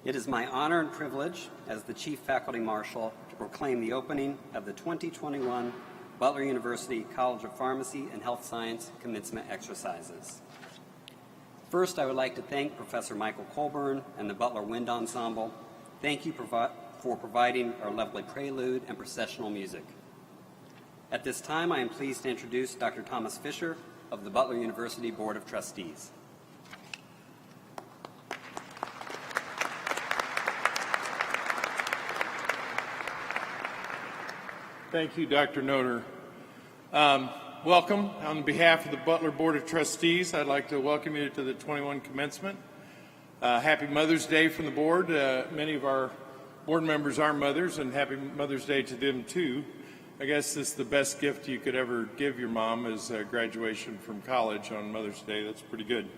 It is my honor and privilege as the Chief Faculty Marshal to proclaim the opening of the 2021 Butler University College of Pharmacy and Health Science commencement exercises. First, I would like to thank Professor Michael Colburn and the Butler Wind Ensemble. Thank you for providing our lovely Prelude and Recessional music. At this time, I am pleased to introduce Dr. Thomas Fisher of the Butler University Board of Trustees. Thank you, Dr. Noter. Welcome. On behalf of the Butler Board of Trustees, I'd like to welcome you to the 21 commencement. Happy Mother's Day from the board. Many of our board members are mothers, and happy Mother's Day to them too. I guess this is the best gift you could ever give your mom is graduation from college on Mother's Day. That's pretty good.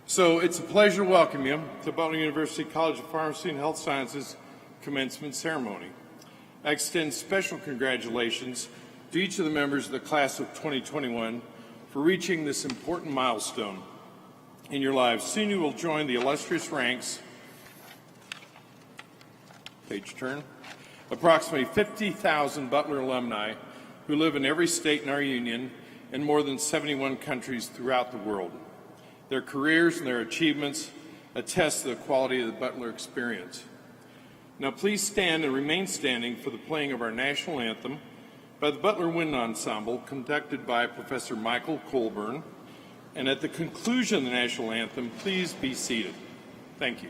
So it's a pleasure to welcome you to Butler University College of Pharmacy and Health Sciences commencement ceremony. I extend special congratulations to each of the members of the class of 2021 for reaching this important milestone in your lives. Soon you will join the illustrious ranks, page turn, approximately 50,000 Butler alumni who live in every state in our union and more than 71 countries throughout the world. Their careers and their achievements attest to the quality of the Butler experience. Now please stand and remain standing for the playing of our national anthem by the Butler Wind Ensemble, conducted by Professor Michael Colburn. And at the conclusion of the national anthem, please be seated. Thank you.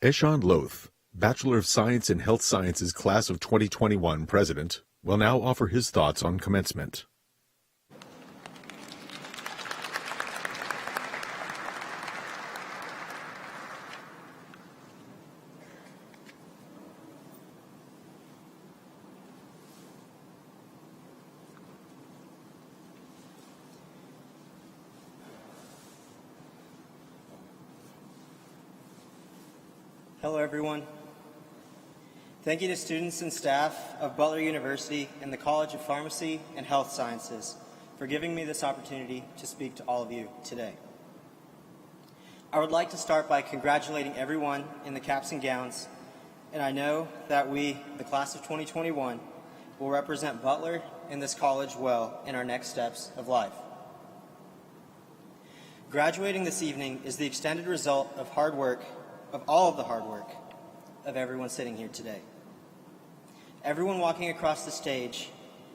Eshan Loth, Bachelor of Science in Health Sciences Class of 2021 President, will now offer his thoughts on commencement. Hello, everyone. Thank you to students and staff of Butler University and the College of Pharmacy and Health Sciences for giving me this opportunity to speak to all of you today. I would like to start by congratulating everyone in the caps and gowns, and I know that we, the class of 2021, will represent Butler and this college well in our next steps of life. Graduating this evening is the extended result of all of the hard work of everyone sitting here today. Everyone walking across the stage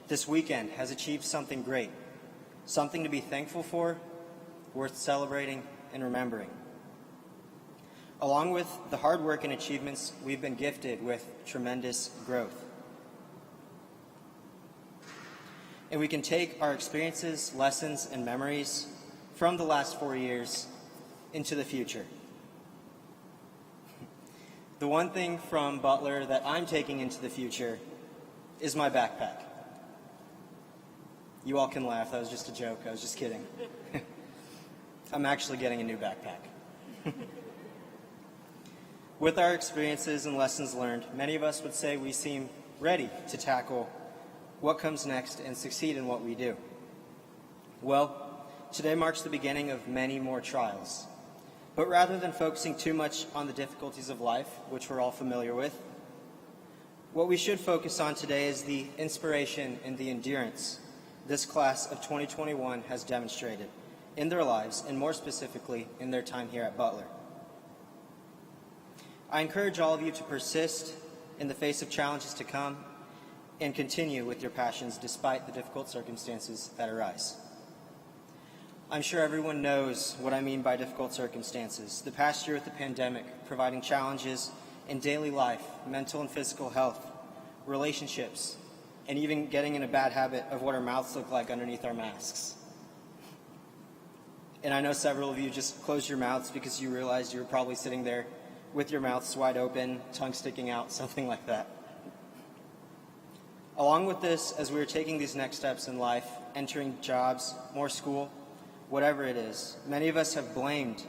this weekend has achieved something great, something to be thankful for, worth celebrating and remembering. Along with the hard work and achievements, we've been gifted with tremendous growth. And we can take our experiences, lessons, and memories from the last 4 years into the future. The one thing from Butler that I'm taking into the future is my backpack. You all can laugh, that was just a joke, I was just kidding. I'm actually getting a new backpack. With our experiences and lessons learned, many of us would say we seem ready to tackle what comes next and succeed in what we do. Well, today marks the beginning of many more trials. But rather than focusing too much on the difficulties of life, which we're all familiar with, what we should focus on today is the inspiration and the endurance this class of 2021 has demonstrated in their lives, and more specifically, in their time here at Butler. I encourage all of you to persist in the face of challenges to come and continue with your passions despite the difficult circumstances that arise. I'm sure everyone knows what I mean by difficult circumstances. The past year with the pandemic, providing challenges in daily life, mental and physical health, relationships, and even getting in a bad habit of what our mouths look like underneath our masks. And I know several of you just closed your mouths because you realized you were probably sitting there with your mouths wide open, tongue sticking out, something like that. Along with this, as we are taking these next steps in life, entering jobs, more school, whatever it is, many of us have blamed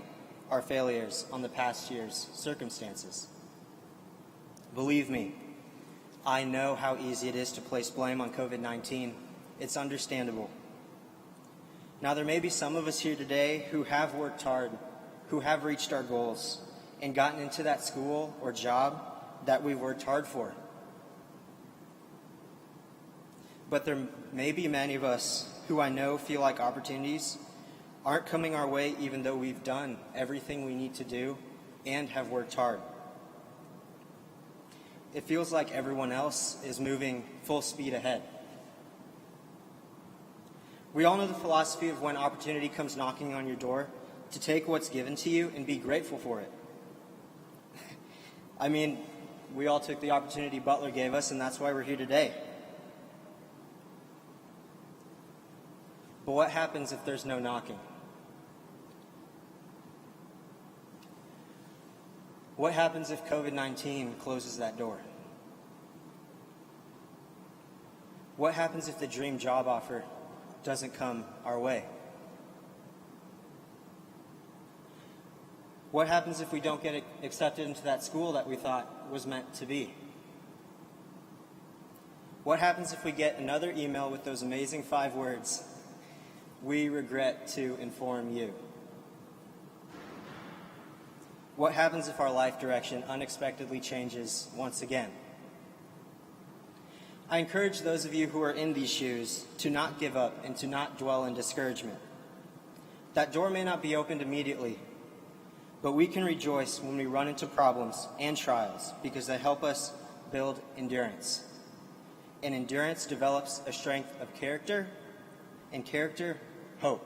our failures on the past year's circumstances. Believe me, I know how easy it is to place blame on COVID-19. It's understandable. Now, there may be some of us here today who have worked hard, who have reached our goals, and gotten into that school or job that we worked hard for. But there may be many of us who I know feel like opportunities aren't coming our way even though we've done everything we need to do and have worked hard. It feels like everyone else is moving full speed ahead. We all know the philosophy of when opportunity comes knocking on your door, to take what's given to you and be grateful for it. I mean, we all took the opportunity Butler gave us, and that's why we're here today. But what happens if there's no knocking? What happens if COVID-19 closes that door? What happens if the dream job offer doesn't come our way? What happens if we don't get accepted into that school that we thought was meant to be? What happens if we get another email with those amazing 5 words, "We regret to inform you"? What happens if our life direction unexpectedly changes once again? I encourage those of you who are in these shoes to not give up and to not dwell in discouragement. That door may not be opened immediately, but we can rejoice when we run into problems and trials because they help us build endurance. And endurance develops a strength of character, and character, hope.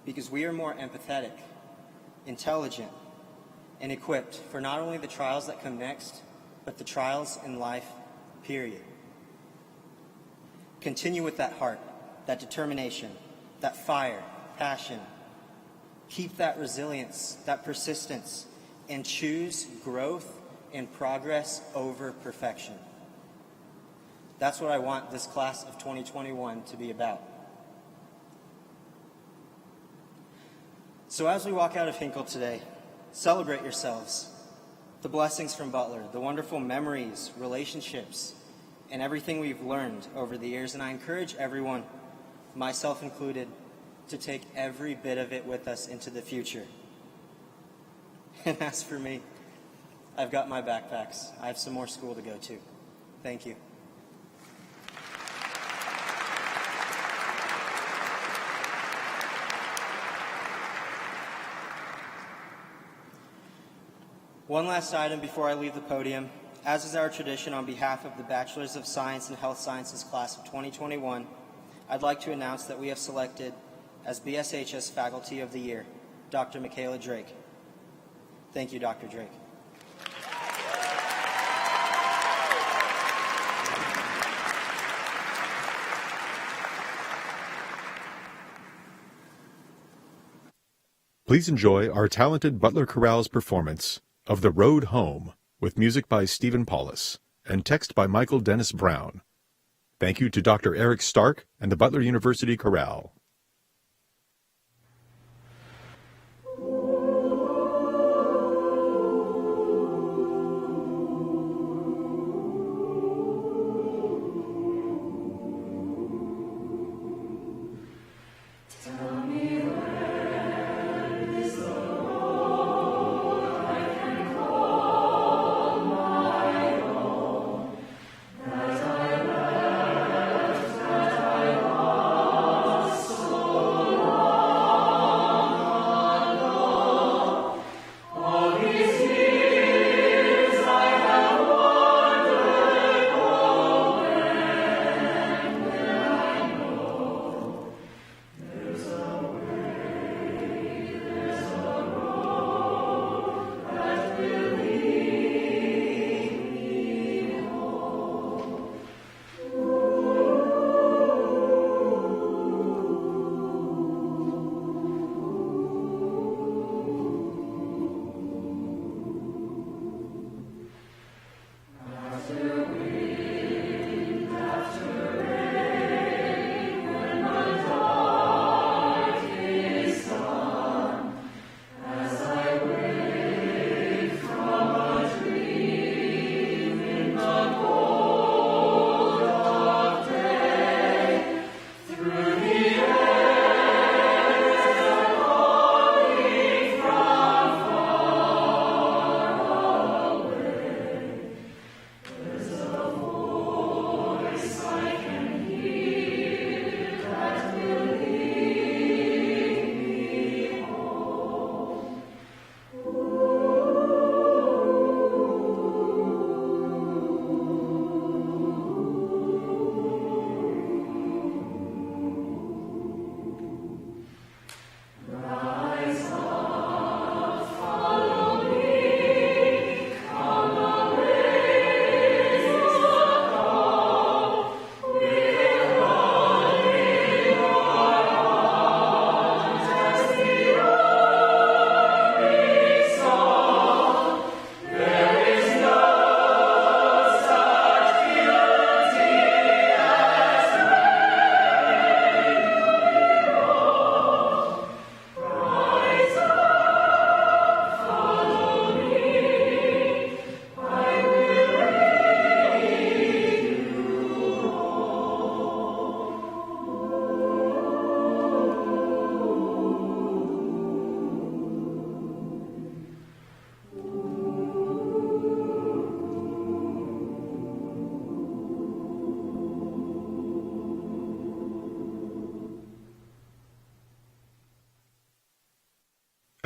Because we are more empathetic, intelligent, and equipped for not only the trials that come next, but the trials in life, period. Continue with that heart, that determination, that fire, passion. Keep that resilience, that persistence, and choose growth and progress over perfection. That's what I want this class of 2021 to be about. So as we walk out of Hinkle today, celebrate yourselves. the blessings from Butler, the wonderful memories, relationships, and everything we've learned over the years. And I encourage everyone, myself included, to take every bit of it with us into the future. And as for me, I've got my backpacks. I have some more school to go to. Thank you. One last item before I leave the podium. As is our tradition, on behalf of the Bachelors of Science and Health Sciences class of 2021, I'd like to announce that we have selected as BSHS Faculty of the Year, Dr. Michaela Drake. Thank you, Dr. Drake. Please enjoy our talented Butler Chorale's performance of The Road Home, with music by Stephen Paulus and text by Michael Dennis Brown. Thank you to Dr. Eric Stark and the Butler University Chorale.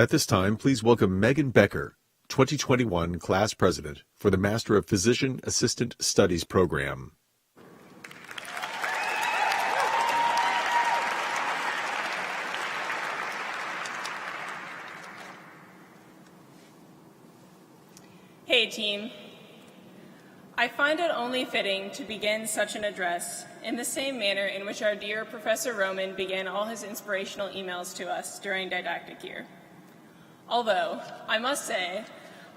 At this time, please welcome Megan Becker, 2021 Class President for the Master of Physician Assistant Studies program. Hey team, I find it only fitting to begin such an address in the same manner in which our dear Professor Roman began all his inspirational emails to us during didactic year. Although, I must say,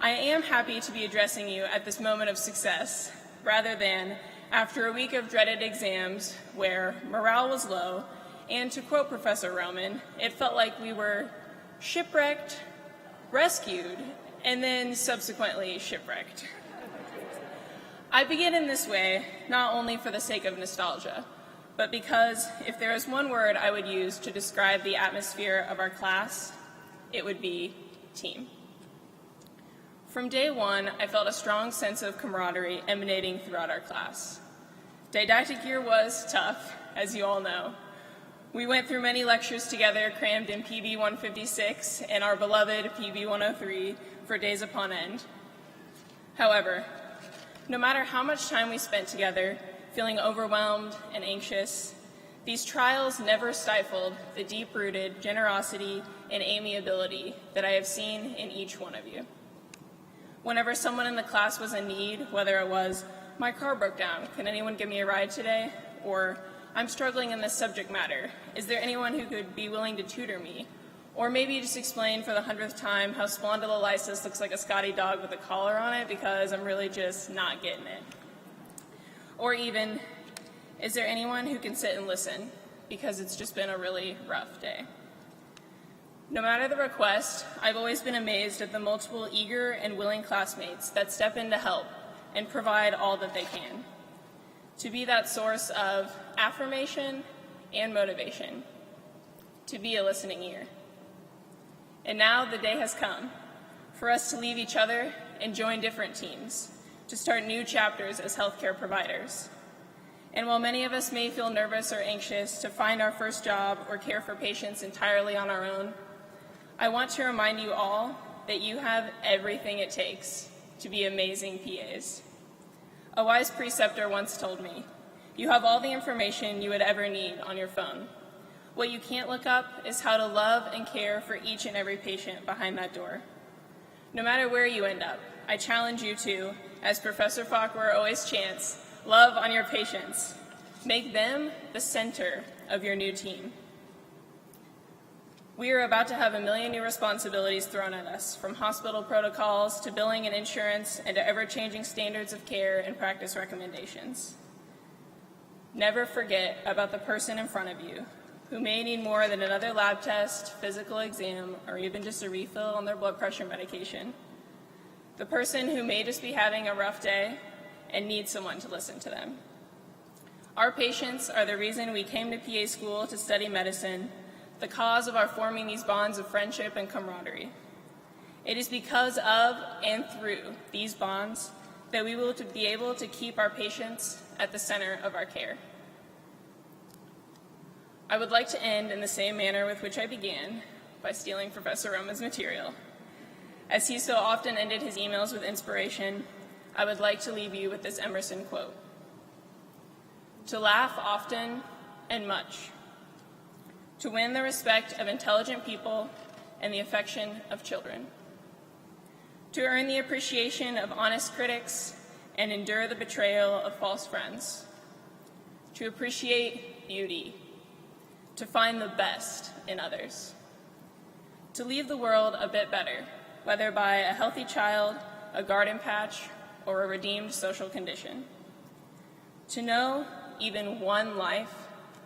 I am happy to be addressing you at this moment of success, rather than after a week of dreaded exams where morale was low, and to quote Professor Roman, it felt like we were shipwrecked, rescued, and then subsequently shipwrecked. I begin in this way not only for the sake of nostalgia, but because if there is one word I would use to describe the atmosphere of our class, it would be team. From day one, I felt a strong sense of camaraderie emanating throughout our class. Didactic year was tough, as you all know. We went through many lectures together, crammed in PB 156 and our beloved PB 103 for days upon end. However, no matter how much time we spent together, feeling overwhelmed and anxious, these trials never stifled the deep-rooted generosity and amiability that I have seen in each one of you. Whenever someone in the class was in need, whether it was, my car broke down, can anyone give me a ride today? Or, I'm struggling in this subject matter, is there anyone who could be willing to tutor me? Or maybe just explain for the 100th time how spondylolysis looks like a Scotty dog with a collar on it because I'm really just not getting it. Or even, is there anyone who can sit and listen because it's just been a really rough day? No matter the request, I've always been amazed at the multiple eager and willing classmates that step in to help and provide all that they can. To be that source of affirmation and motivation. To be a listening ear. And now the day has come for us to leave each other and join different teams, to start new chapters as healthcare providers. And while many of us may feel nervous or anxious to find our first job or care for patients entirely on our own, I want to remind you all that you have everything it takes to be amazing PAs. A wise preceptor once told me, you have all the information you would ever need on your phone. What you can't look up is how to love and care for each and every patient behind that door. No matter where you end up, I challenge you to, as Professor Farquhar always chants, love on your patients. Make them the center of your new team. We are about to have a million new responsibilities thrown at us, from hospital protocols to billing and insurance and to ever-changing standards of care and practice recommendations. Never forget about the person in front of you who may need more than another lab test, physical exam, or even just a refill on their blood pressure medication. The person who may just be having a rough day and needs someone to listen to them. Our patients are the reason we came to PA school to study medicine, the cause of our forming these bonds of friendship and camaraderie. It is because of and through these bonds that we will be able to keep our patients at the center of our care. I would like to end in the same manner with which I began, by stealing Professor Roman's material. As he so often ended his emails with inspiration, I would like to leave you with this Emerson quote. To laugh often and much, to win the respect of intelligent people and the affection of children, to earn the appreciation of honest critics and endure the betrayal of false friends, to appreciate beauty, to find the best in others, to leave the world a bit better, whether by a healthy child, a garden patch, or a redeemed social condition. To know even one life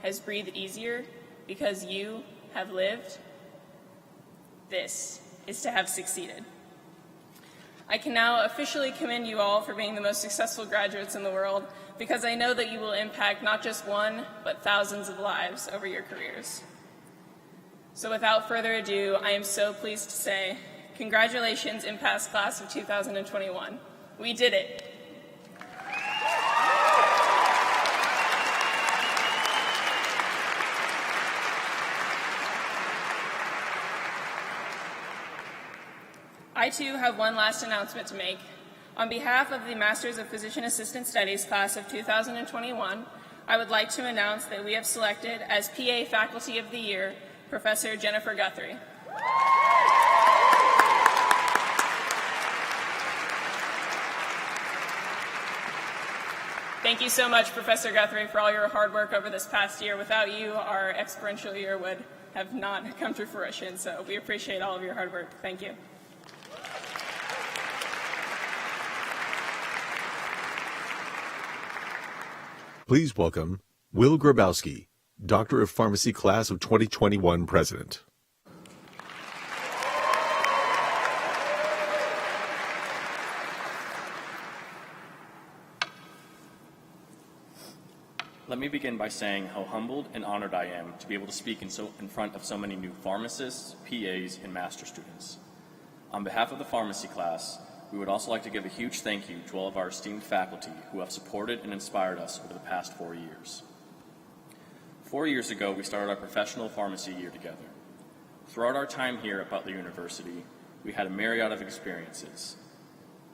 has breathed easier because you have lived, this is to have succeeded. I can now officially commend you all for being the most successful graduates in the world, because I know that you will impact not just one, but thousands of lives over your careers. So without further ado, I am so pleased to say, congratulations, IMPASS class of 2021. We did it. I too have one last announcement to make. On behalf of the Masters of Physician Assistant Studies class of 2021, I would like to announce that we have selected as PA Faculty of the Year, Professor Jennifer Guthrie. Thank you so much, Professor Guthrie, for all your hard work over this past year. Without you, our experiential year would have not come to fruition, so we appreciate all of your hard work. Thank you. Please welcome Will Grabowski, Doctor of Pharmacy Class of 2021 President. Let me begin by saying how humbled and honored I am to be able to speak in front of so many new pharmacists, PAs, and master students. On behalf of the pharmacy class, we would also like to give a huge thank you to all of our esteemed faculty who have supported and inspired us over the past 4 years. 4 years ago, we started our professional pharmacy year together. Throughout our time here at Butler University, we had a myriad of experiences.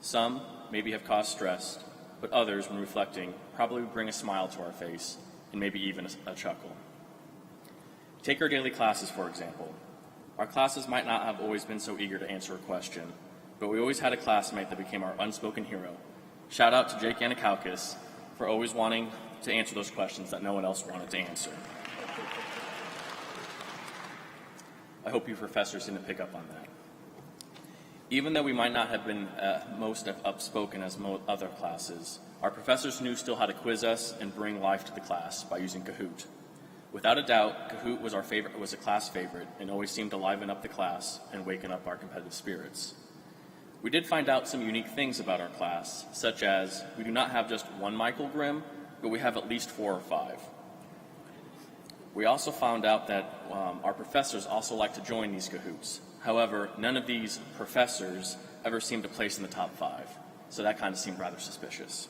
Some maybe have caused stress, but others, when reflecting, probably would bring a smile to our face and maybe even a chuckle. Take our daily classes, for example. Our classes might not have always been so eager to answer a question, but we always had a classmate that became our unspoken hero. Shout out to Jake Yanakaukis for always wanting to answer those questions that no one else wanted to answer. I hope you professors didn't pick up on that. Even though we might not have been most upspoken as other classes, our professors knew still how to quiz us and bring life to the class by using Kahoot. Without a doubt, Kahoot was a class favorite and always seemed to liven up the class and waken up our competitive spirits. We did find out some unique things about our class, such as we do not have just one Michael Grimm, but we have at least 4 or 5. We also found out that our professors also like to join these Kahoots. However, none of these professors ever seemed to place in the top 5, so that kind of seemed rather suspicious.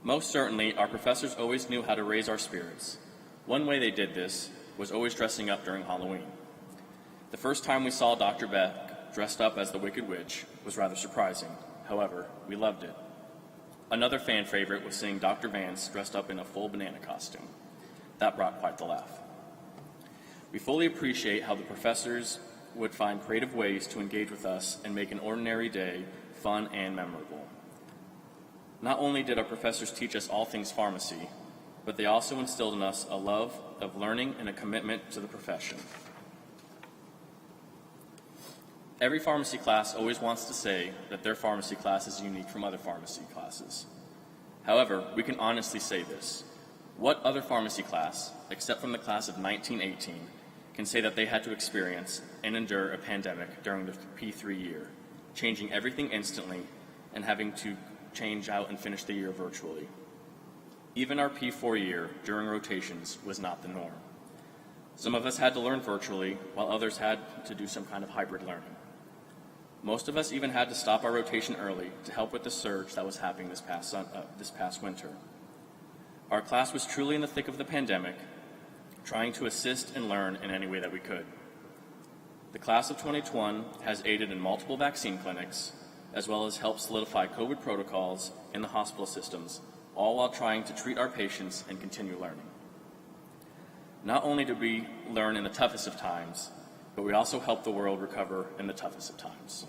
Most certainly, our professors always knew how to raise our spirits. One way they did this was always dressing up during Halloween. The first time we saw Dr. Beck dressed up as the Wicked Witch was rather surprising. However, we loved it. Another fan favorite was seeing Dr. Vance dressed up in a full banana costume. That brought quite the laugh. We fully appreciate how the professors would find creative ways to engage with us and make an ordinary day fun and memorable. Not only did our professors teach us all things pharmacy, but they also instilled in us a love of learning and a commitment to the profession. Every pharmacy class always wants to say that their pharmacy class is unique from other pharmacy classes. However, we can honestly say this. What other pharmacy class, except from the class of 1918, can say that they had to experience and endure a pandemic during the P3 year, changing everything instantly and having to change out and finish the year virtually? Even our P4 year during rotations was not the norm. Some of us had to learn virtually, while others had to do some kind of hybrid learning. Most of us even had to stop our rotation early to help with the surge that was happening this past winter. Our class was truly in the thick of the pandemic, trying to assist and learn in any way that we could. The class of 2021 has aided in multiple vaccine clinics, as well as helped solidify COVID protocols in the hospital systems, all while trying to treat our patients and continue learning. Not only did we learn in the toughest of times, but we also helped the world recover in the toughest of times.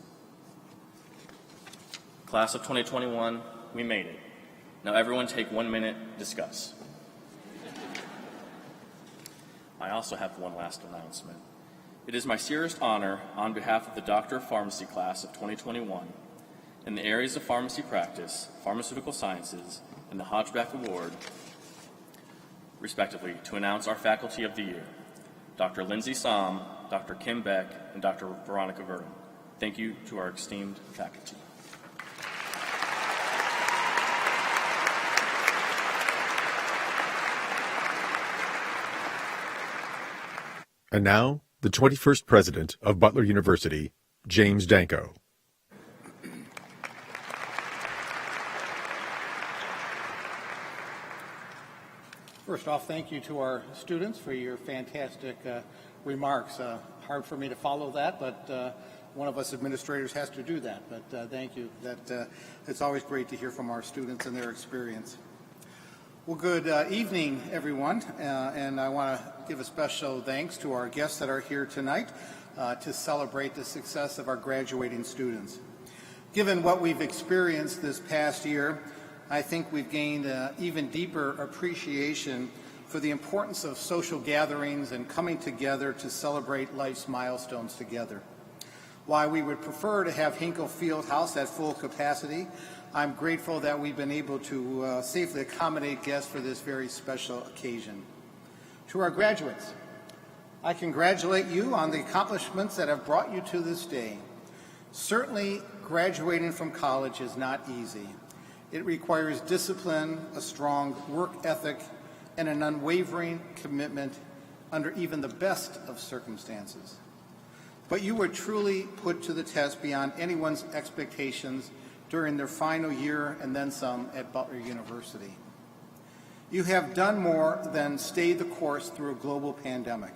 Class of 2021, we made it. Now everyone take 1 minute, discuss. I also have one last announcement. It is my sincerest honor on behalf of the Doctor of Pharmacy class of 2021 in the areas of pharmacy practice, pharmaceutical sciences, and the Hodgeback Award, respectively, to announce our Faculty of the Year, Dr. Lindsay Somm, Dr. Kim Beck, and Dr. Veronica Verdon. Thank you to our esteemed faculty. And now, the 21st President of Butler University, James Danko. First off, thank you to our students for your fantastic remarks. Hard for me to follow that, but one of us administrators has to do that. But thank you. It's always great to hear from our students and their experience. Well, good evening, everyone, and I want to give a special thanks to our guests that are here tonight to celebrate the success of our graduating students. Given what we've experienced this past year, I think we've gained an even deeper appreciation for the importance of social gatherings and coming together to celebrate life's milestones together. While we would prefer to have Hinkle Fieldhouse at full capacity, I'm grateful that we've been able to safely accommodate guests for this very special occasion. To our graduates, I congratulate you on the accomplishments that have brought you to this day. Certainly, graduating from college is not easy. It requires discipline, a strong work ethic, and an unwavering commitment under even the best of circumstances. But you were truly put to the test beyond anyone's expectations during their final year and then some at Butler University. You have done more than stay the course through a global pandemic.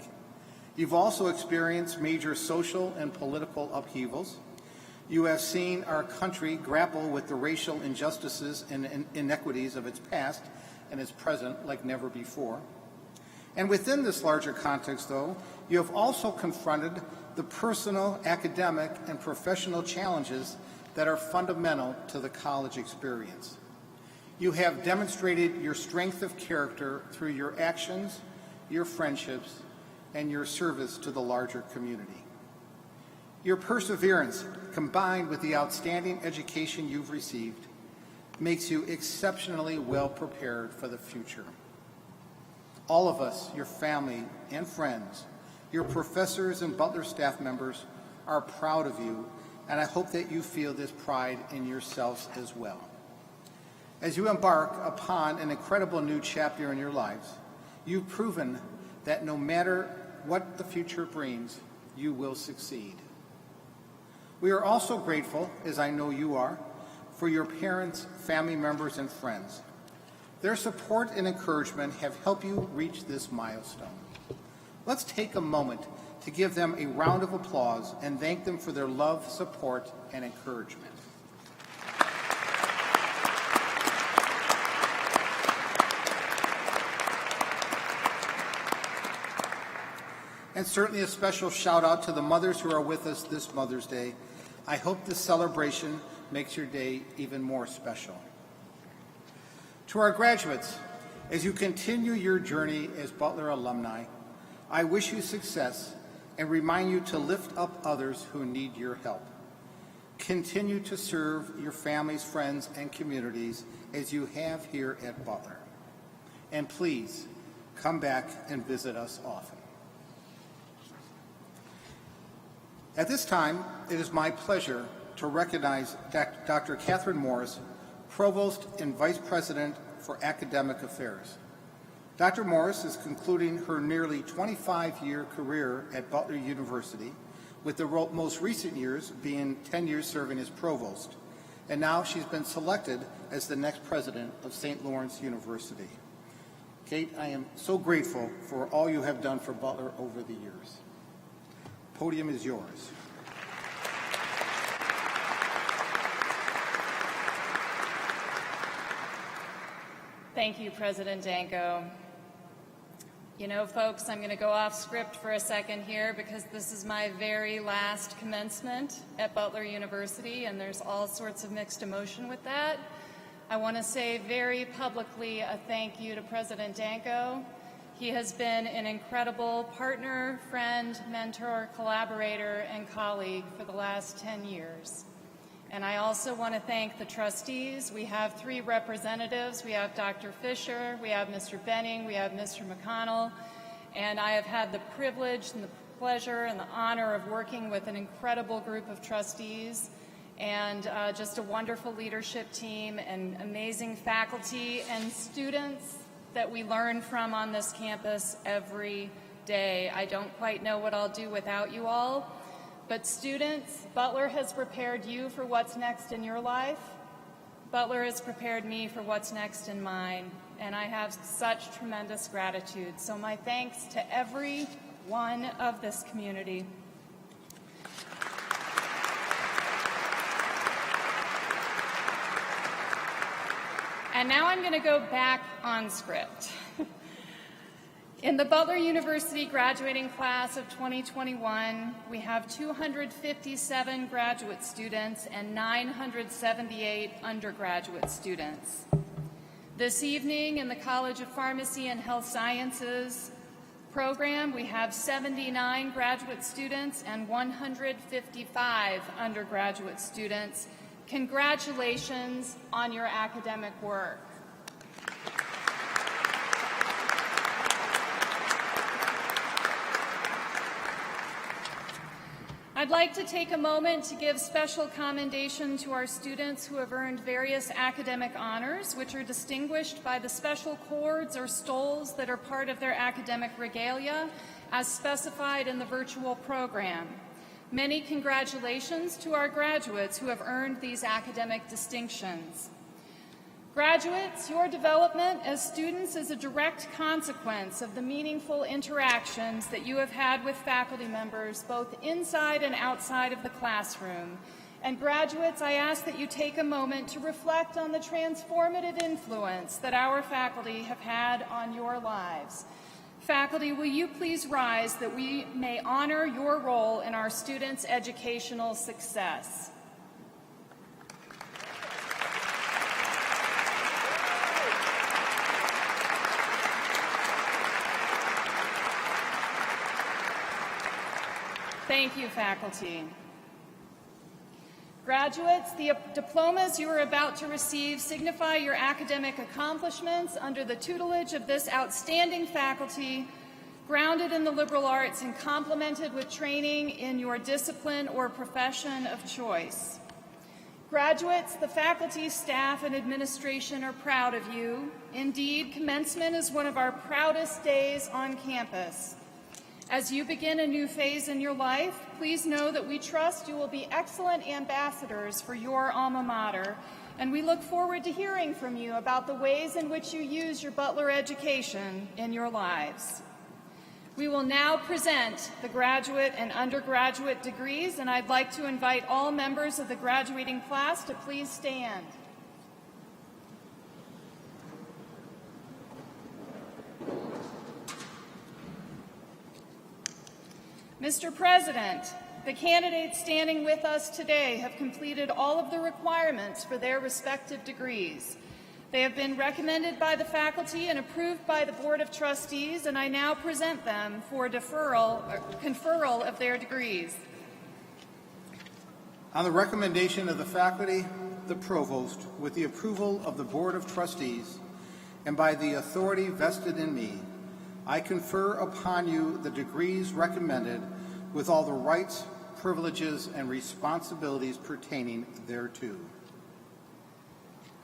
You've also experienced major social and political upheavals. You have seen our country grapple with the racial injustices and inequities of its past and its present like never before. And within this larger context, though, you have also confronted the personal, academic, and professional challenges that are fundamental to the college experience. You have demonstrated your strength of character through your actions, your friendships, and your service to the larger community. Your perseverance, combined with the outstanding education you've received, makes you exceptionally well prepared for the future. All of us, your family and friends, your professors and Butler staff members, are proud of you, and I hope that you feel this pride in yourselves as well. As you embark upon an incredible new chapter in your lives, you've proven that no matter what the future brings, you will succeed. We are also grateful, as I know you are, for your parents, family members, and friends. Their support and encouragement have helped you reach this milestone. Let's take a moment to give them a round of applause and thank them for their love, support, and encouragement. And certainly a special shout out to the mothers who are with us this Mother's Day. I hope this celebration makes your day even more special. To our graduates, as you continue your journey as Butler alumni, I wish you success and remind you to lift up others who need your help. Continue to serve your families, friends, and communities as you have here at Butler. And please, come back and visit us often. At this time, it is my pleasure to recognize Dr. Catherine Morris, Provost and Vice President for Academic Affairs. Dr. Morris is concluding her nearly 25-year career at Butler University, with the most recent years being 10 years serving as Provost. And now she's been selected as the next President of St. Lawrence University. Kate, I am so grateful for all you have done for Butler over the years. Podium is yours. Thank you, President Danko. You know, folks, I'm going to go off script for a second here because this is my very last commencement at Butler University, and there's all sorts of mixed emotion with that. I want to say very publicly a thank you to President Danko. He has been an incredible partner, friend, mentor, collaborator, and colleague for the last 10 years. And I also want to thank the trustees. We have 3 representatives. We have Dr. Fisher, we have Mr. Benning, we have Mr. McConnell, and I have had the privilege and the pleasure and the honor of working with an incredible group of trustees and just a wonderful leadership team and amazing faculty and students that we learn from on this campus every day. I don't quite know what I'll do without you all. But students, Butler has prepared you for what's next in your life. Butler has prepared me for what's next in mine, and I have such tremendous gratitude. So my thanks to every one of this community. And now I'm going to go back on script. In the Butler University graduating class of 2021, we have 257 graduate students and 978 undergraduate students. This evening in the College of Pharmacy and Health Sciences program, we have 79 graduate students and 155 undergraduate students. Congratulations on your academic work. I'd like to take a moment to give special commendation to our students who have earned various academic honors, which are distinguished by the special cords or stoles that are part of their academic regalia, as specified in the virtual program. Many congratulations to our graduates who have earned these academic distinctions. Graduates, your development as students is a direct consequence of the meaningful interactions that you have had with faculty members both inside and outside of the classroom. And graduates, I ask that you take a moment to reflect on the transformative influence that our faculty have had on your lives. Faculty, will you please rise that we may honor your role in our students' educational success? Thank you, faculty. Graduates, the diplomas you are about to receive signify your academic accomplishments under the tutelage of this outstanding faculty, grounded in the liberal arts and complemented with training in your discipline or profession of choice. Graduates, the faculty, staff, and administration are proud of you. Indeed, commencement is one of our proudest days on campus. As you begin a new phase in your life, please know that we trust you will be excellent ambassadors for your alma mater, and we look forward to hearing from you about the ways in which you use your Butler education in your lives. We will now present the graduate and undergraduate degrees, and I'd like to invite all members of the graduating class to please stand. Mr. President, the candidates standing with us today have completed all of the requirements for their respective degrees. They have been recommended by the faculty and approved by the Board of Trustees, and I now present them for conferral of their degrees. On the recommendation of the faculty, the provost, with the approval of the Board of Trustees, and by the authority vested in me, I confer upon you the degrees recommended with all the rights, privileges, and responsibilities pertaining thereto.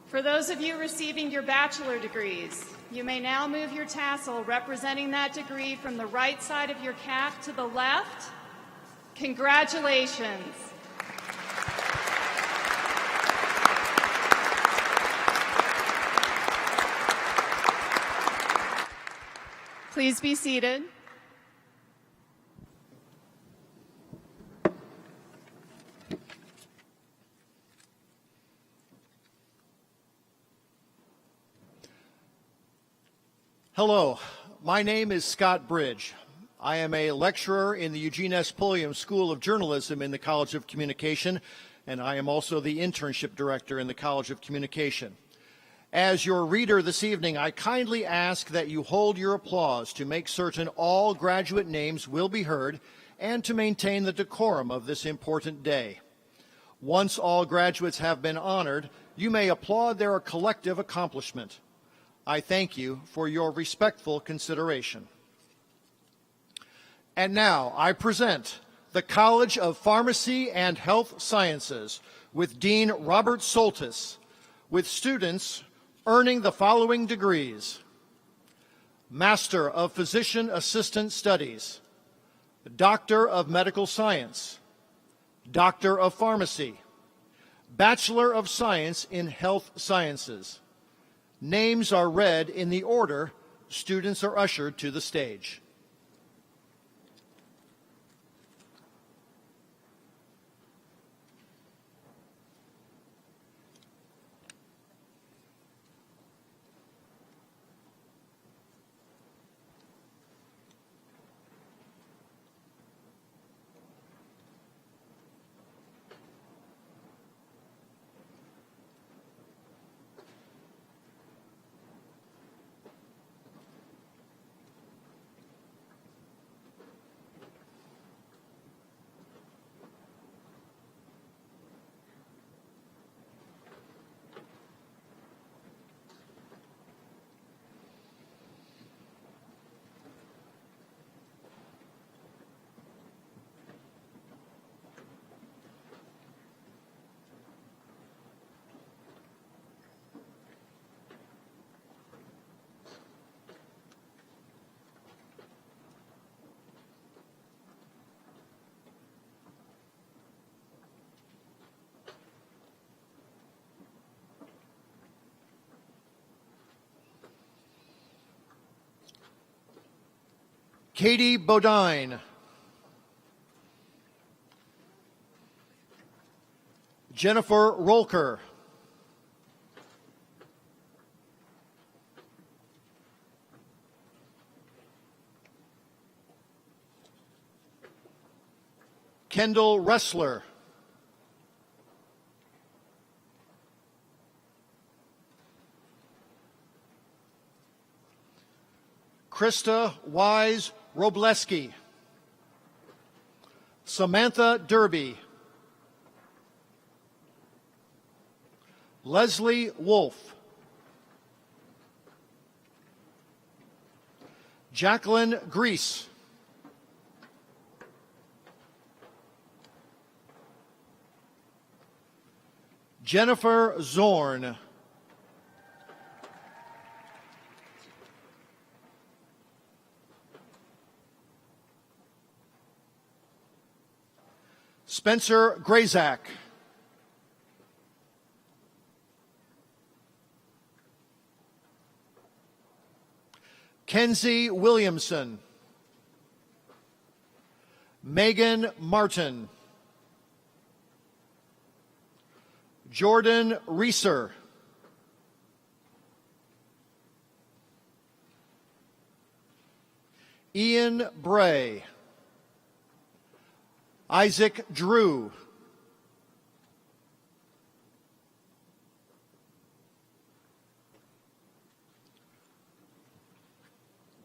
For those of you receiving your bachelor degrees, you may now move your tassel representing that degree from the right side of your cap to the left. Congratulations. Please be seated. Hello, my name is Scott Bridge. I am a lecturer in the Eugene S. Pulliam School of Journalism in the College of Communication, and I am also the internship director in the College of Communication. As your reader this evening, I kindly ask that you hold your applause to make certain all graduate names will be heard and to maintain the decorum of this important day. Once all graduates have been honored, you may applaud their collective accomplishment. I thank you for your respectful consideration. And now I present the College of Pharmacy and Health Sciences with Dean Robert Soltis, with students earning the following degrees: Master of Physician Assistant Studies, Doctor of Medical Science, Doctor of Pharmacy, Bachelor of Science in Health Sciences. Names are read in the order students are ushered to the stage. Katie Bodine. Jennifer Rolker. Kendall Ressler. Krista Wise Robleski. Samantha Derby. Leslie Wolf. Jacqueline Grease. Jennifer Zorn. Spencer Grazak. Kenzie Williamson. Megan Martin. Jordan Reeser. Ian Bray. Isaac Drew.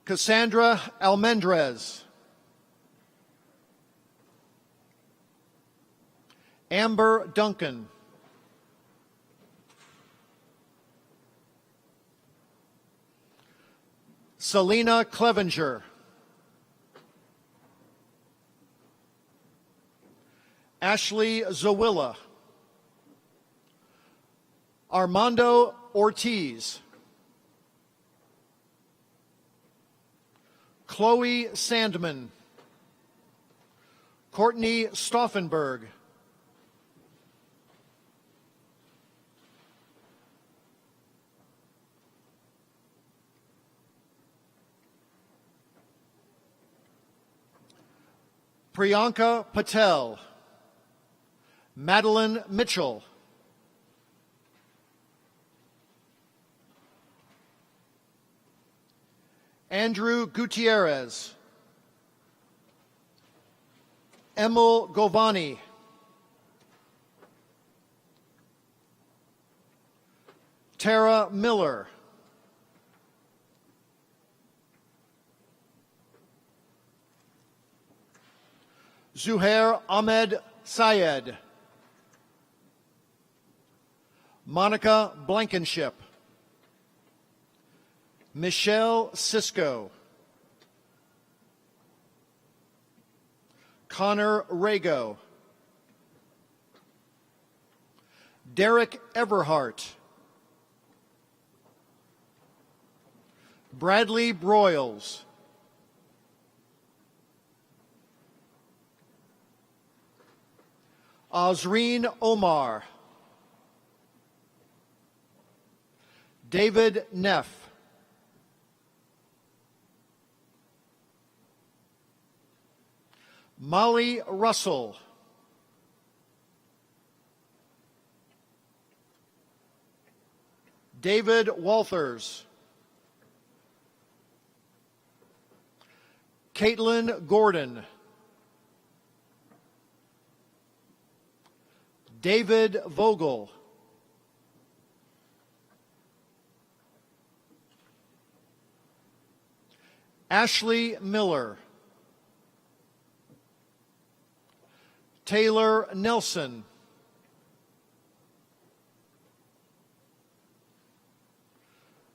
Cassandra Almendrez. Amber Duncan. Selena Clevenger. Ashley Zawilla. Armando Ortiz. Chloe Sandman. Courtney Stauffenberg. Priyanka Patel. Madeline Mitchell. Andrew Gutierrez. Emil Govani. Tara Miller. Zuhair Ahmed Syed. Monica Blankenship. Michelle Sisko. Connor Rago. Derek Everhart. Bradley Broyles. Azreen Omar. David Neff. Molly Russell. David Walters. Caitlin Gordon. David Vogel. Ashley Miller. Taylor Nelson.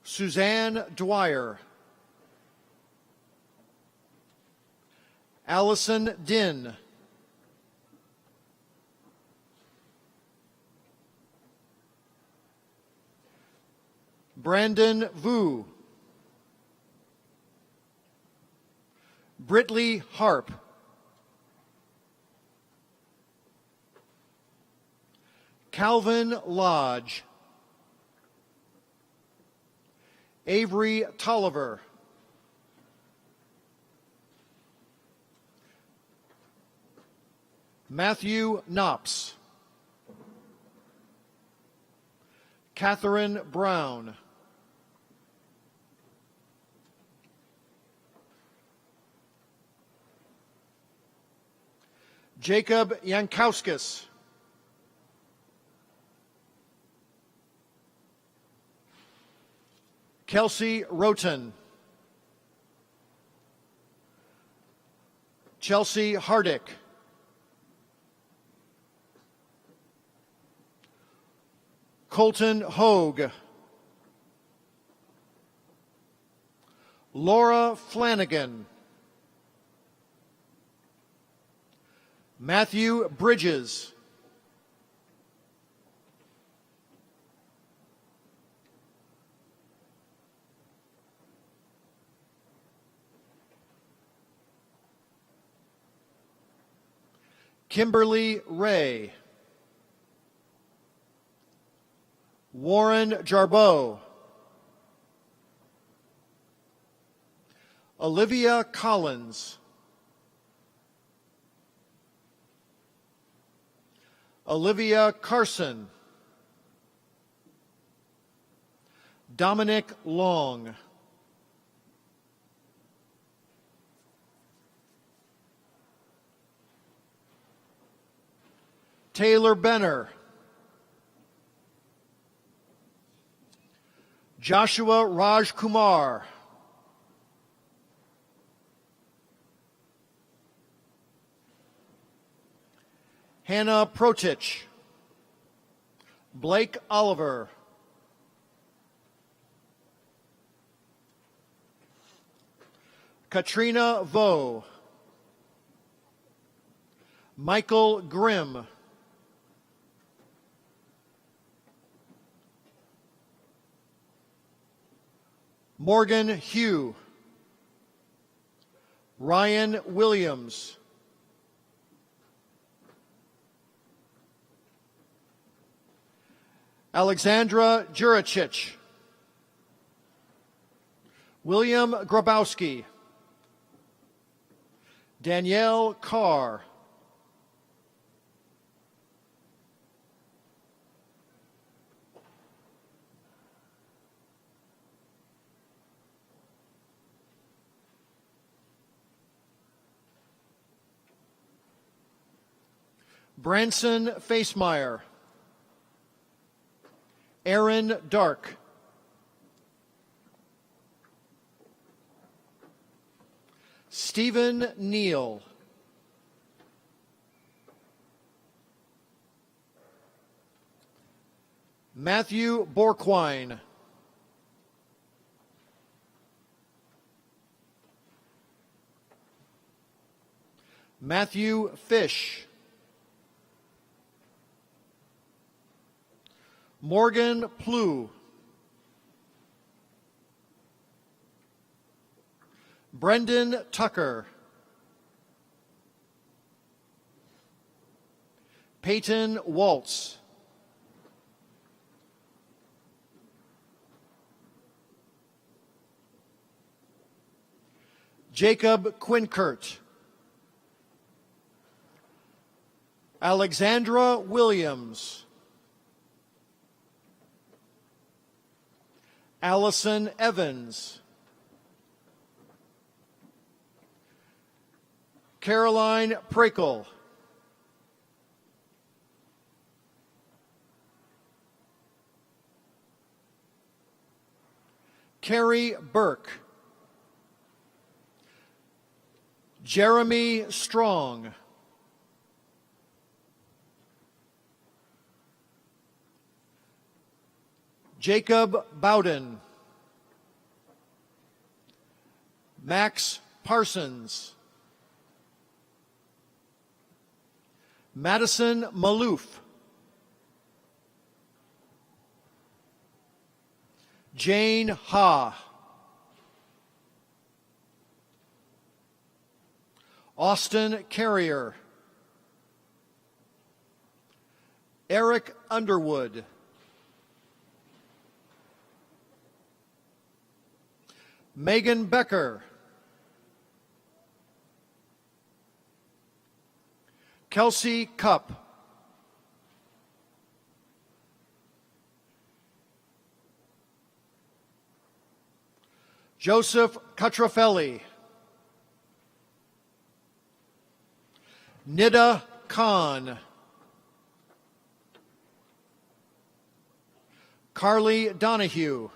Suzanne Dwyer. Allison Din. Brandon Vu. Britley Harp. Calvin Lodge. Avery Tolliver. Matthew Knops. Catherine Brown. Jacob Yankowskis. Kelsey Roten. Chelsea Hardick. Colton Hogue. Laura Flanagan. Matthew Bridges. Kimberly Ray. Warren Jarboe. Olivia Collins. Olivia Carson. Dominic Long. Taylor Benner. Joshua Raj Kumar. Hannah Protich. Blake Oliver. Katrina Vo. Michael Grimm. Morgan Hugh. Ryan Williams. Alexandra Juricic. William Grabowski. Danielle Carr. Branson Facemeyer. Aaron Dark. Stephen Neal. Matthew Borquine. Matthew Fish. Morgan Plew. Brendan Tucker. Peyton Waltz. Jacob Quinkert. Alexandra Williams. Allison Evans. Caroline Prakel. Carrie Burke. Jeremy Strong. Jacob Bowden. Max Parsons. Madison Maloof. Jane Ha. Austin Carrier. Eric Underwood. Megan Becker. Kelsey Cup. Joseph Catrafelli. Nida Khan. Carly Donahue.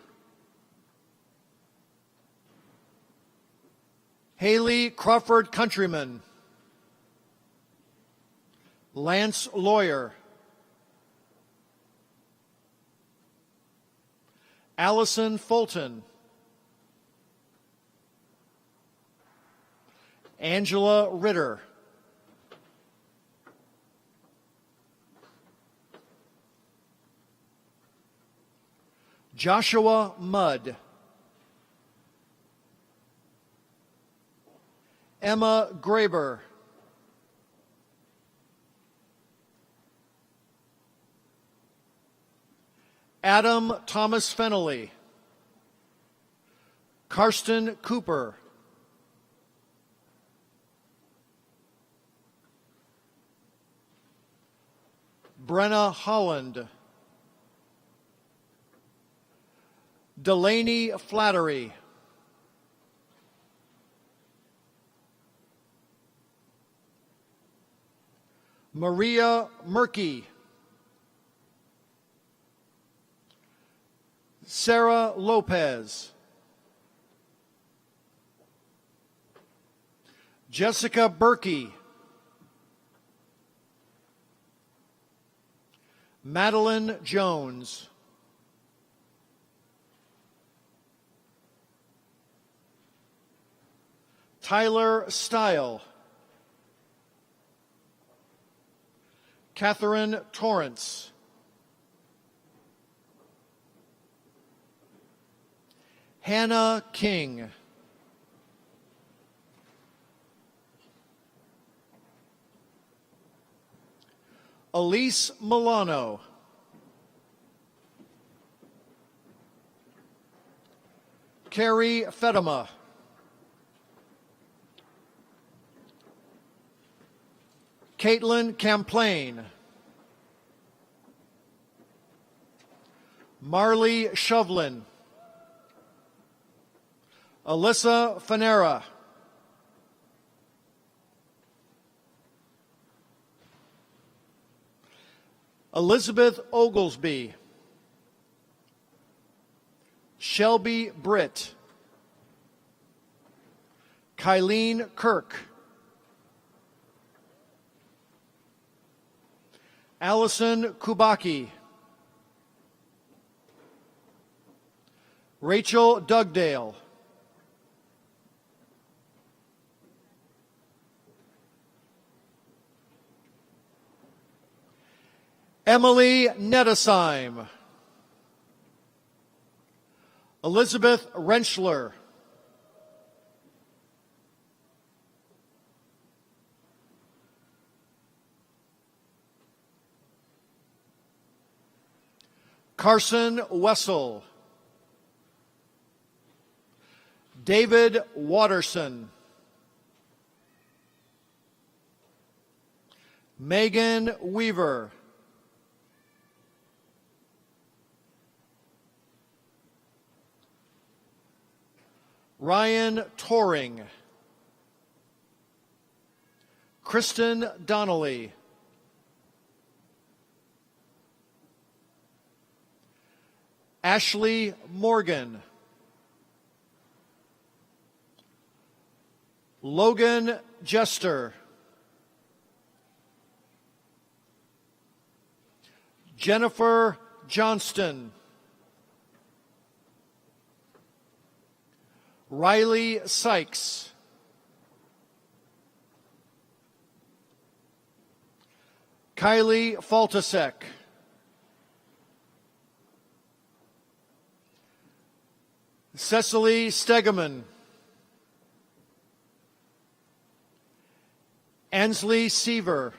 Haley Crawford Countryman. Lance Lawyer. Allison Fulton. Angela Ritter. Joshua Mudd. Emma Graber. Adam Thomas Fennelly. Karsten Cooper. Brenna Holland. Delaney Flattery. Maria Murky. Sarah Lopez. Jessica Berkey. Madeline Jones. Tyler Stile. Catherine Torrance. Hannah King. Elise Milano. Carrie Fedema. Caitlin Camplain. Marley Shovlin. Alyssa Fanera. Elizabeth Oglesby. Shelby Britt. Kylene Kirk. Allison Kubaki. Rachel Dugdale. Emily Nettesheim. Elizabeth Rentschler. Carson Wessel. David Watterson. Megan Weaver. Ryan Toring. Kristen Donnelly. Ashley Morgan. Logan Jester. Jennifer Johnston. Riley Sykes. Kylie Faltasek. Cecily Stegeman. Ansley Seaver.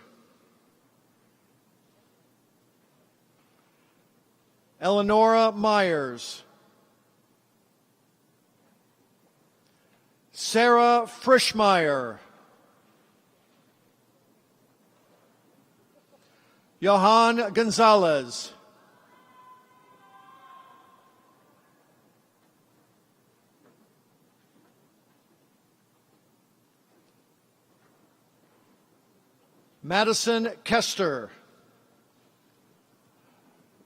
Eleonora Myers. Sarah Frischmeyer. Johan Gonzalez. Madison Kester.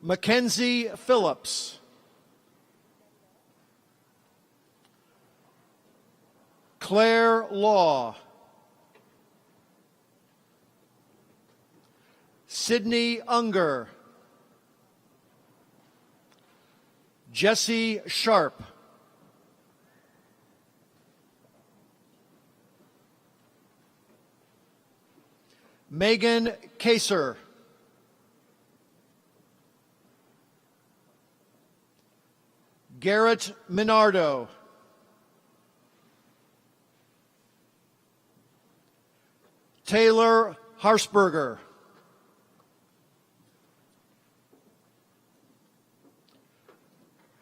Mackenzie Phillips. Claire Law. Sydney Unger. Jesse Sharp. Megan Kaser. Garrett Minardo. Taylor Harsberger.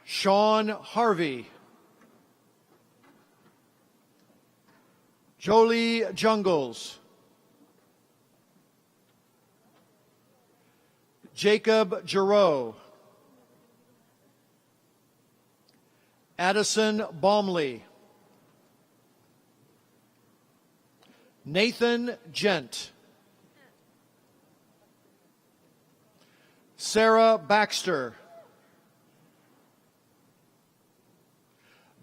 Sean Harvey. Jolie Jungles. Jacob Giroux. Addison Baumley. Nathan Gent. Sarah Baxter.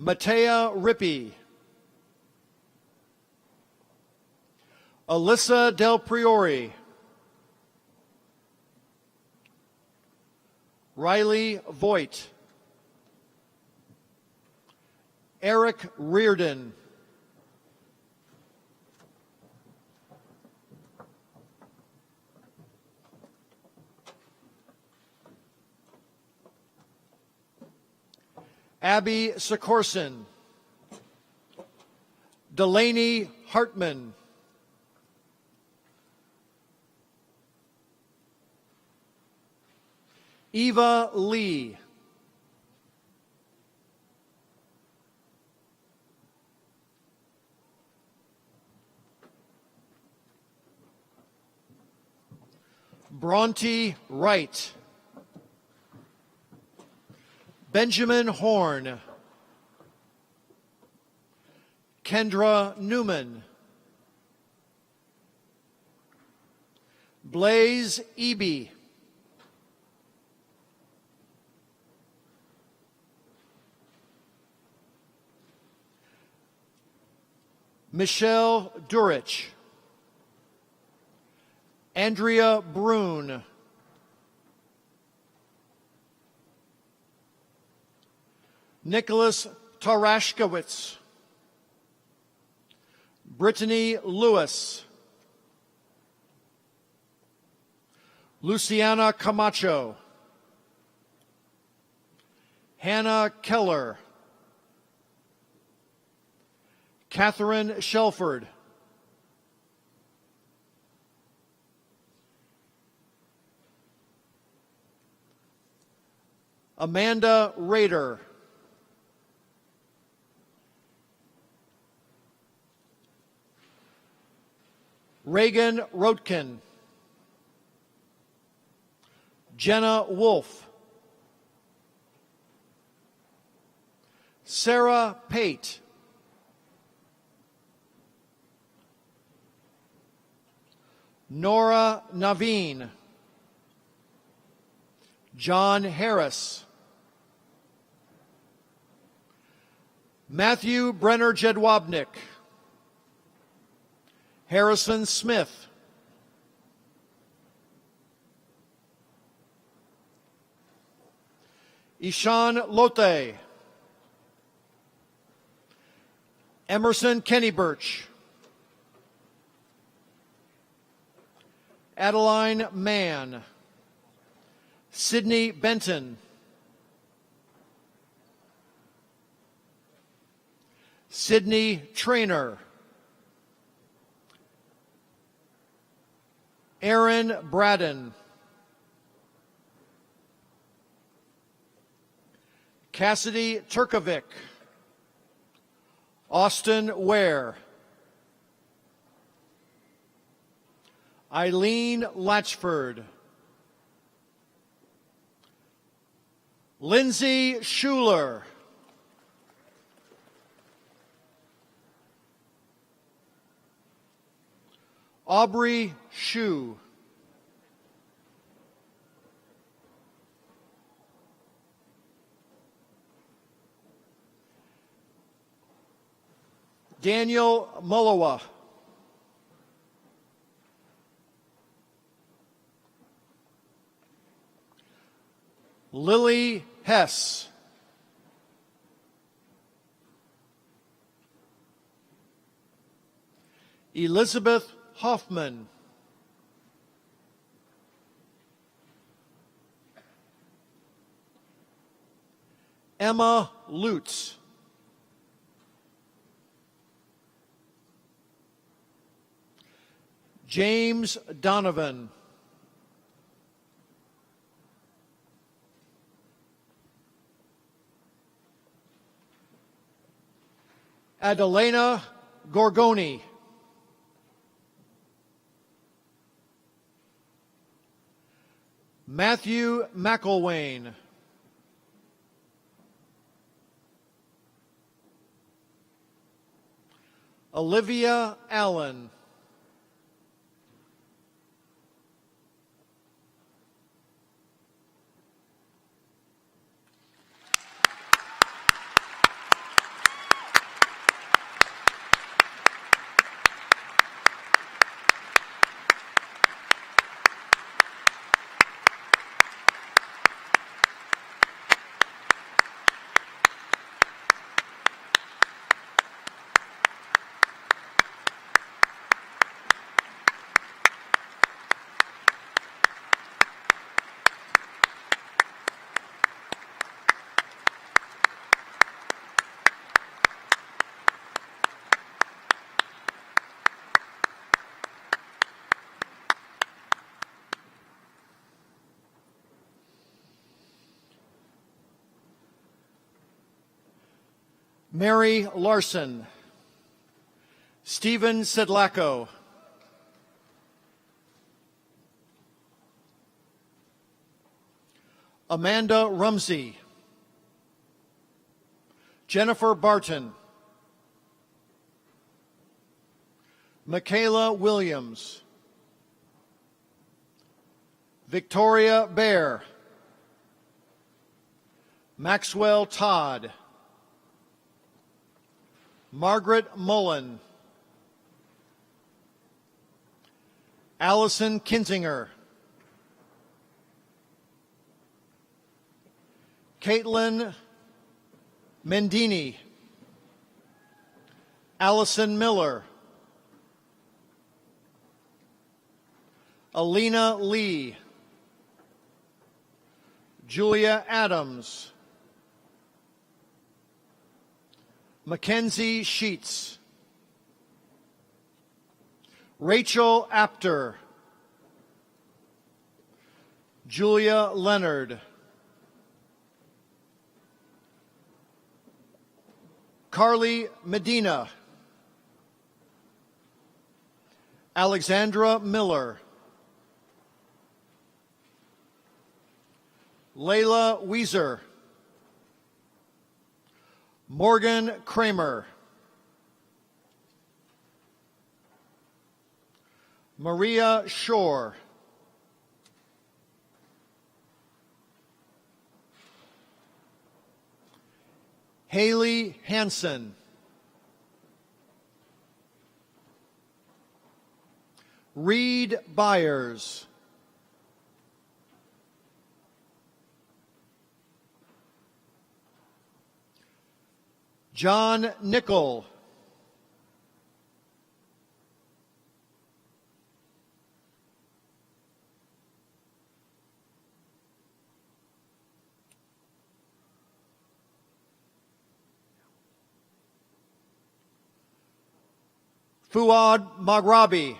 Matea Rippey. Alyssa Del Priori. Riley Voigt. Eric Reardon. Abby Sikorson. Delaney Hartman. Eva Lee. Bronte Wright. Benjamin Horn. Kendra Newman. Blaze Eby. Michelle Durich. Andrea Brune. Nicholas Tarashkowitz. Brittany Lewis. Luciana Camacho. Hannah Keller. Catherine Shelford. Amanda Rader. Reagan Rotkin. Jenna Wolf. Sarah Pate. Nora Naveen. John Harris. Matthew Brenner Jedwabnik. Harrison Smith. Ishan Lote. Emerson Kenny Birch. Adeline Mann. Sydney Benton. Sydney Trainer. Aaron Braden. Cassidy Turkovic. Austin Ware. Eileen Latchford. Lindsay Schuler. Aubrey Shu. Daniel Mullawa. Lily Hess. Elizabeth Hoffman. Emma Lutz. James Donovan. Adelena Gorgoni. Matthew McElwain. Olivia Allen. Mary Larson. Stephen Sedlacko. Amanda Rumsey. Jennifer Barton. Michaela Williams. Victoria Bear. Maxwell Todd. Margaret Mullen. Allison Kinzinger. Caitlin Mendini. Allison Miller. Alina Lee. Julia Adams. Mackenzie Sheets. Rachel Apter. Julia Leonard. Carly Medina. Alexandra Miller. Layla Weiser. Morgan Kramer. Maria Shore. Haley Hansen. Reed Byers. John Nickel. Fuad Maghrabi.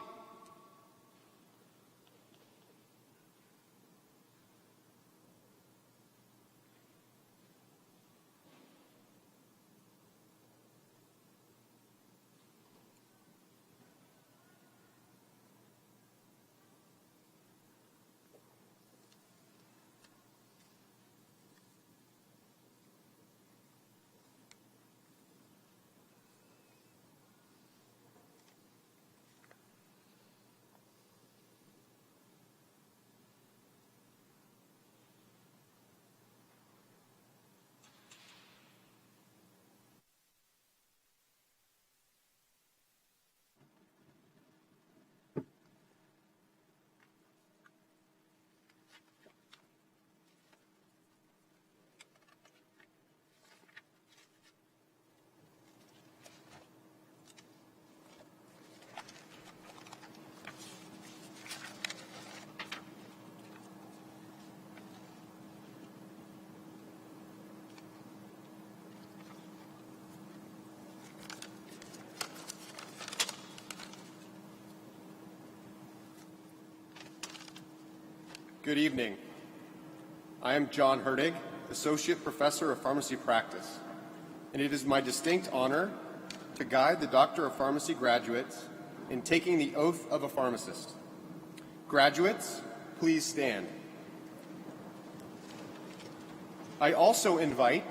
Good evening. I am John Herdig, Associate Professor of Pharmacy Practice, and it is my distinct honor to guide the Doctor of Pharmacy graduates in taking the oath of a pharmacist. Graduates, please stand. I also invite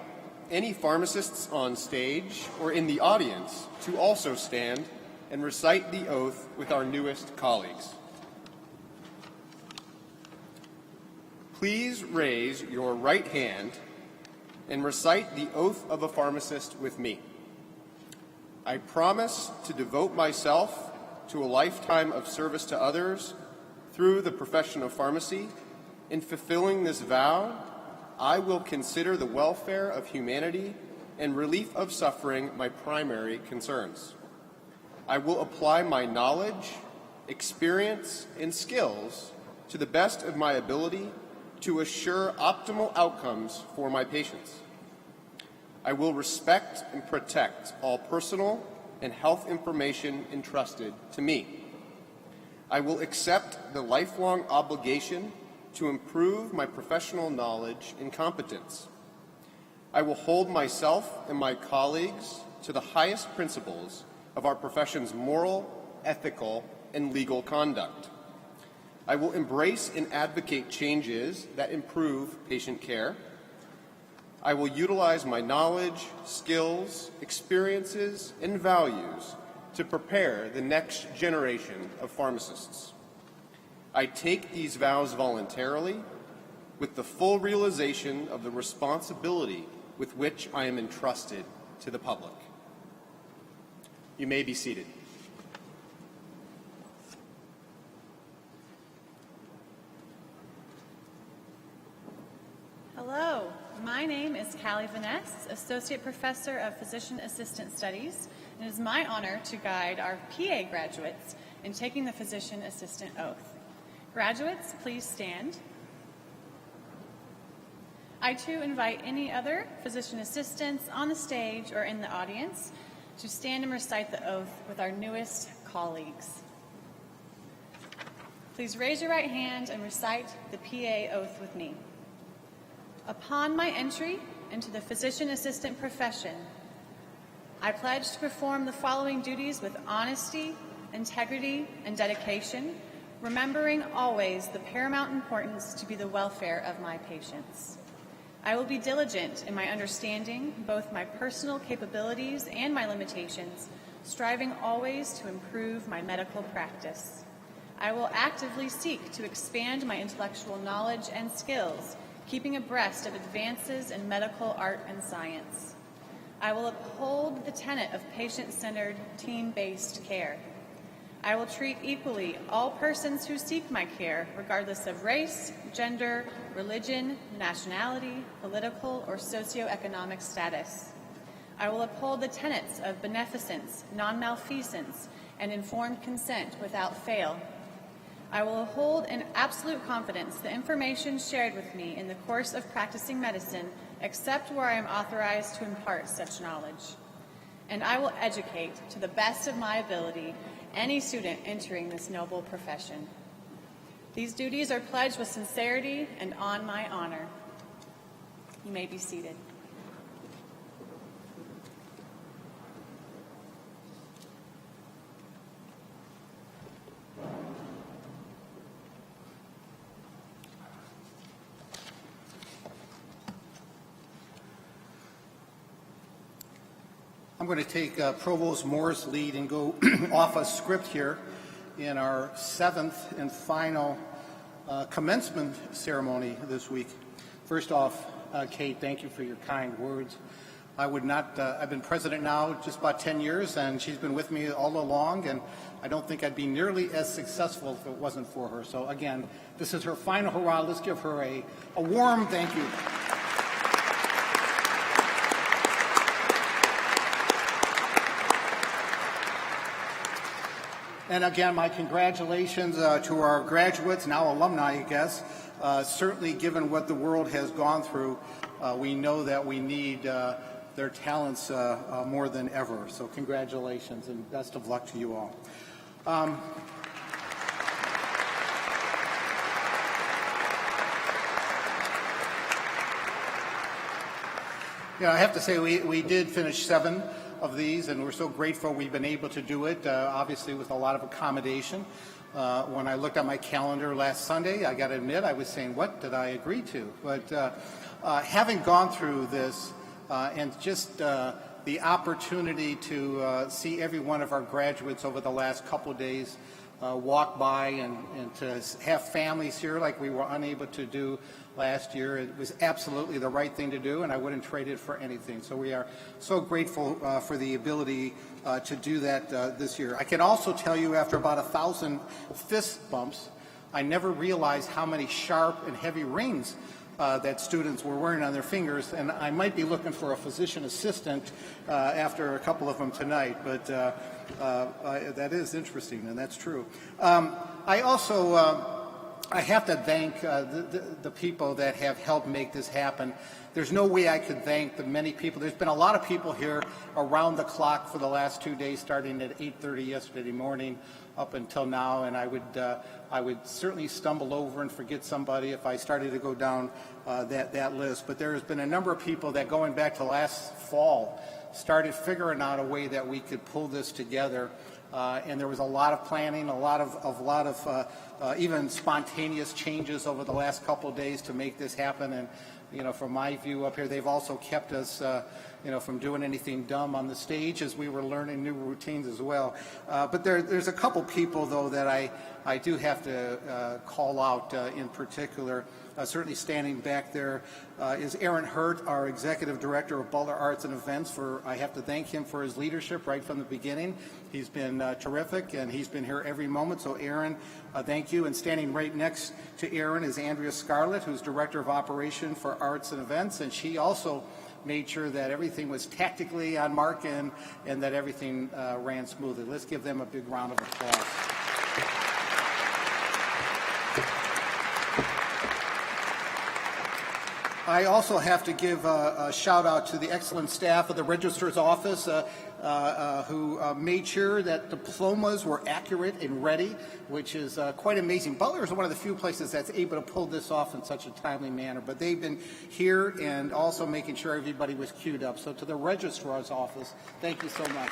any pharmacists on stage or in the audience to also stand and recite the oath with our newest colleagues. Please raise your right hand and recite the oath of a pharmacist with me. I promise to devote myself to a lifetime of service to others through the profession of pharmacy. In fulfilling this vow, I will consider the welfare of humanity and relief of suffering my primary concerns. I will apply my knowledge, experience, and skills to the best of my ability to assure optimal outcomes for my patients. I will respect and protect all personal and health information entrusted to me. I will accept the lifelong obligation to improve my professional knowledge and competence. I will hold myself and my colleagues to the highest principles of our profession's moral, ethical, and legal conduct. I will embrace and advocate changes that improve patient care. I will utilize my knowledge, skills, experiences, and values to prepare the next generation of pharmacists. I take these vows voluntarily with the full realization of the responsibility with which I am entrusted to the public. You may be seated. Hello, my name is Callie Vaness, Associate Professor of Physician Assistant Studies, and it is my honor to guide our PA graduates in taking the Physician Assistant Oath. Graduates, please stand. I too invite any other physician assistants on the stage or in the audience to stand and recite the oath with our newest colleagues. Please raise your right hand and recite the PA oath with me. Upon my entry into the physician assistant profession, I pledge to perform the following duties with honesty, integrity, and dedication, remembering always the paramount importance to be the welfare of my patients. I will be diligent in my understanding both my personal capabilities and my limitations, striving always to improve my medical practice. I will actively seek to expand my intellectual knowledge and skills, keeping abreast of advances in medical art and science. I will uphold the tenet of patient-centered, team-based care. I will treat equally all persons who seek my care, regardless of race, gender, religion, nationality, political, or socioeconomic status. I will uphold the tenets of beneficence, non-malfeasance, and informed consent without fail. I will hold in absolute confidence the information shared with me in the course of practicing medicine, except where I am authorized to impart such knowledge. And I will educate, to the best of my ability, any student entering this noble profession. These duties are pledged with sincerity and on my honor. You may be seated. I'm going to take Provost Moore's lead and go off a script here in our 7th and final commencement ceremony this week. First off, Kate, thank you for your kind words. I would not, I've been president now just about 10 years, and she's been with me all along, and I don't think I'd be nearly as successful if it wasn't for her. So again, this is her final hurrah. Let's give her a warm thank you. And again, my congratulations to our graduates, now alumni, I guess. Certainly, given what the world has gone through, we know that we need their talents more than ever. So congratulations and best of luck to you all. I have to say we did finish 7 of these, and we're so grateful we've been able to do it, obviously with a lot of accommodation. When I looked at my calendar last Sunday, I got to admit, I was saying, what did I agree to? But having gone through this and just the opportunity to see every one of our graduates over the last couple of days walk by and to have families here like we were unable to do last year, it was absolutely the right thing to do, and I wouldn't trade it for anything. So we are so grateful for the ability to do that this year. I can also tell you, after about 1,000 fist bumps, I never realized how many sharp and heavy rings that students were wearing on their fingers, and I might be looking for a physician assistant after a couple of them tonight, but that is interesting, and that's true. I also I have to thank the people that have helped make this happen. There's no way I could thank the many people. There's been a lot of people here around the clock for the last 2 days, starting at 8:30 yesterday morning up until now, and I would certainly stumble over and forget somebody if I started to go down that list. But there has been a number of people that, going back to last fall, started figuring out a way that we could pull this together. And there was a lot of planning, a lot of even spontaneous changes over the last couple of days to make this happen. And from my view up here, they've also kept us, from doing anything dumb on the stage as we were learning new routines as well. But there's a couple people though that I do have to call out in particular. Certainly standing back there is Aaron Hurt, our Executive Director of Butler Arts and Events. I have to thank him for his leadership right from the beginning. He's been terrific, and he's been here every moment. So Aaron, thank you. And standing right next to Aaron is Andrea Scarlett, who's Director of Operation for Arts and Events, and she also made sure that everything was tactically on mark and that everything ran smoothly. Let's give them a big round of applause. I also have to give a shout out to the excellent staff of the Registrar's Office who made sure that diplomas were accurate and ready, which is quite amazing. Butler is one of the few places that's able to pull this off in such a timely manner, but they've been here and also making sure everybody was queued up. So to the Registrar's Office, thank you so much.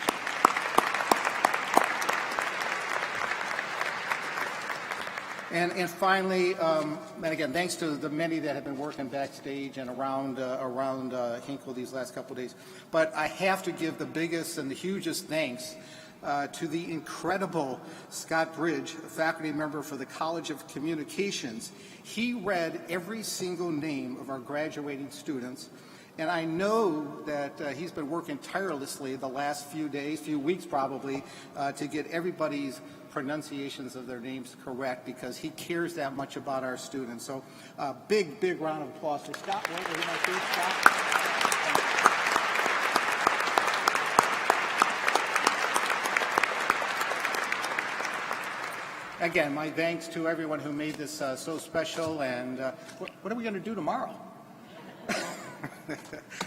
And finally, and again, thanks to the many that have been working backstage and around Hinkle these last couple of days. But I have to give the biggest and the hugest thanks to the incredible Scott Bridge, a faculty member for the College of Communications. He read every single name of our graduating students. And I know that he's been working tirelessly the last few weeks probably, to get everybody's pronunciations of their names correct, because he cares that much about our students. So big round of applause for Scott. Again, my thanks to everyone who made this so special. And what are we going to do tomorrow?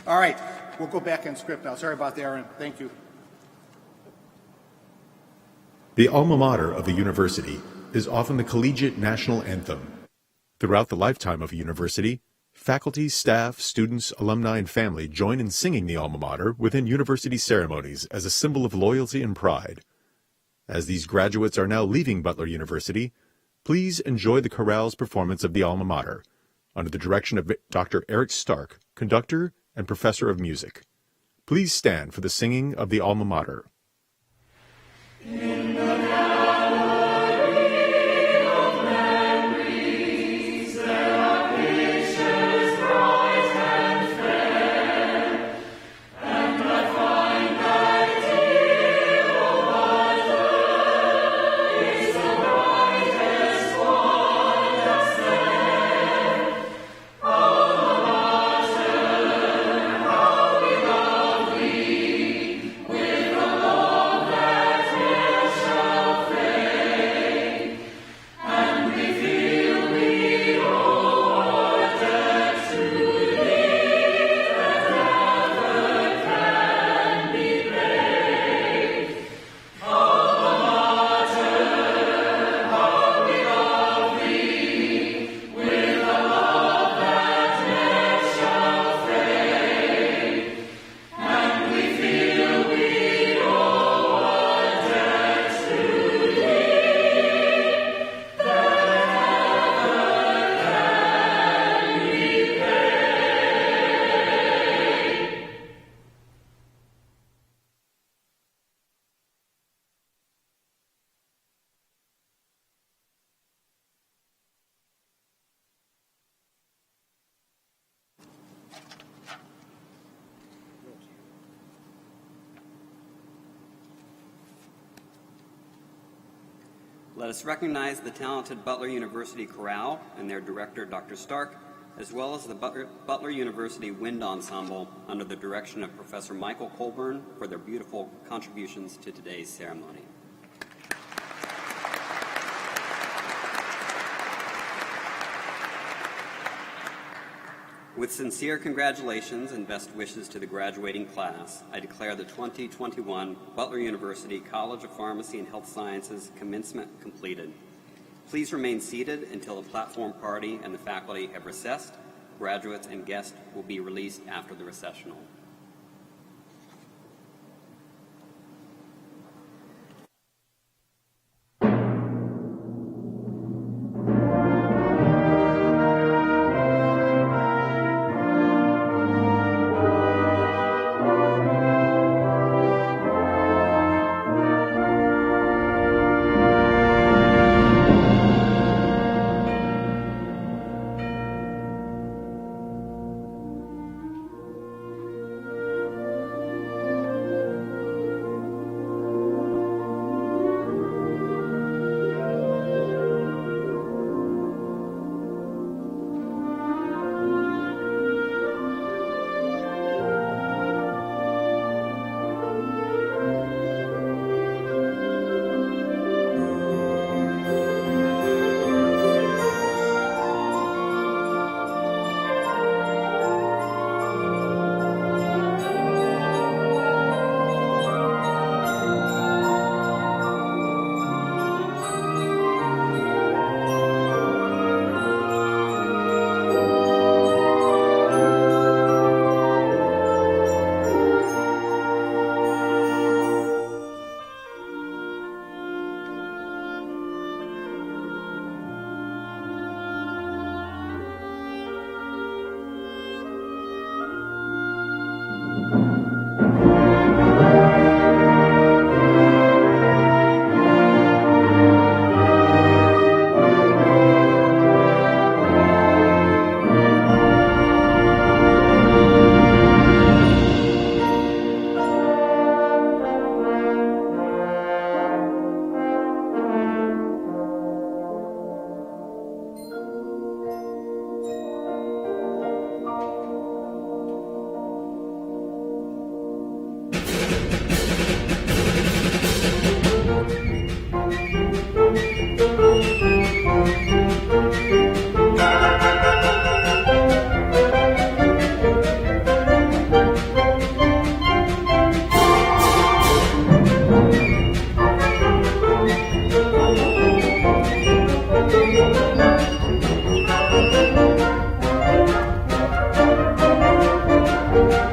All right, we'll go back in script now. Sorry about that, Aaron. Thank you. The alma mater of a university is often the collegiate national anthem. Throughout the lifetime of a university, faculty, staff, students, alumni, and family join in singing the alma mater within university ceremonies as a symbol of loyalty and pride. As these graduates are now leaving Butler University, please enjoy the chorale's performance of the alma mater under the direction of Dr. Eric Stark, conductor and professor of music. Please stand for the singing of the alma mater. Let us recognize the talented Butler University Chorale and their director, Dr. Stark, as well as the Butler University Wind Ensemble under the direction of Professor Michael Colburn for their beautiful contributions to today's ceremony. With sincere congratulations and best wishes to the graduating class, I declare the 2021 Butler University College of Pharmacy and Health Sciences commencement completed. Please remain seated until the platform party and the faculty have recessed. Graduates and guests will be released after the recessional.